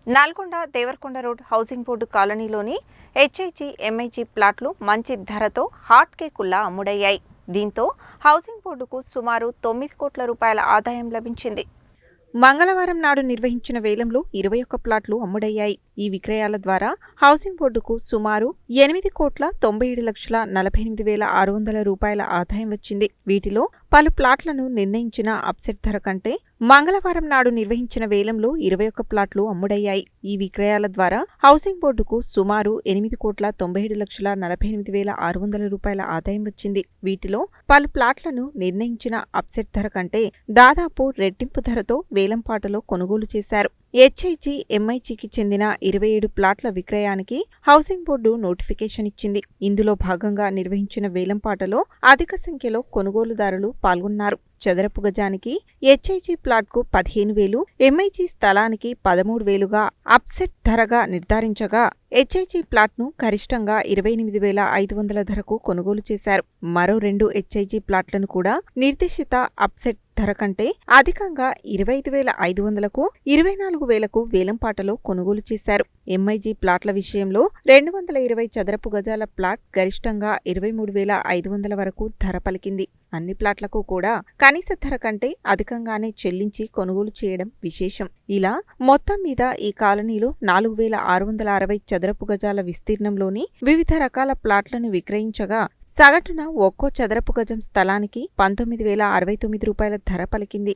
Nalgonda Devarakonda road housing board కాలనీలోని HIG MIG ప్లాట్లు మంచి ధరతో హాట్ కేకుల్లా అమ్ముడయ్యాయి. దీంతో హౌసింగ్ బోర్డుకు సుమారు 9 కోట్ల రూపాయల ఆదాయం లభించింది. మంగళవారం నాడు నిర్వహించిన వేలంలో 21 ప్లాట్లు అమ్ముడయ్యాయి. ఈ విక్రయాల ద్వారా హౌసింగ్ బోర్డుకు సుమారు 8,97,48,600 రూపాయల ఆదాయం వచ్చింది. వీటిలో పలు ప్లాట్లను నిర్ణయించిన అప్సెట్ ధర కంటే మంగళవారం నాడు నిర్వహించిన వేలంలో 21 ప్లాట్లు అమ్ముడయ్యాయి. ఈ విక్రయాల ద్వారా హౌసింగ్ బోర్డుకు సుమారు 8,97,48,600 రూపాయల ఆదాయం వచ్చింది. వీటిలో పలు ప్లాట్లను నిర్ణయించిన అప్సెట్ ధర కంటే దాదాపు రెట్టింపు ధరతో వేలంపాటలో కొనుగోలు చేశారు. హెచ్ఐజీ ఎంఐజీకి చెందిన 27 ప్లాట్ల విక్రయానికి హౌసింగ్ బోర్డు నోటిఫికేషన్ ఇచ్చింది. ఇందులో భాగంగా నిర్వహించిన వేలంపాటలో అధిక సంఖ్యలో కొనుగోలుదారులు పాల్గొన్నారు. చదరపు గజానికి హెచ్ఐజీ ప్లాట్కు 15,000, ఎంఐజీ స్థలానికి 13,000గా అప్సెట్ ధరగా నిర్ధారించగా హెచ్ఐజీ ప్లాట్ను గరిష్టంగా 28,500 ధరకు కొనుగోలు చేశారు. మరో 2 హెచ్ఐజీ ప్లాట్లను కూడా నిర్దేశిత అప్సెట్ ధర కంటే అధికంగా 25,500కు, 24,000కు వేలంపాటలో కొనుగోలు చేశారు. ఎంఐజీ ప్లాట్ల విషయంలో 220 చదరపు గజాల ప్లాట్ గరిష్టంగా 23,500 వరకు ధర పలికింది. అన్ని ప్లాట్లకు కూడా కనీస ధర కంటే అధికంగానే చెల్లించి కొనుగోలు చేయడం విశేషం. ఇలా మొత్తం మీద ఈ కాలనీలో 4,660 చదరపు గజాల విస్తీర్ణంలోని వివిధ రకాల ప్లాట్లను విక్రయించగా సగటున ఒక్కో చదరపు గజం స్థలానికి 19,069 రూపాయల ధర పలికింది.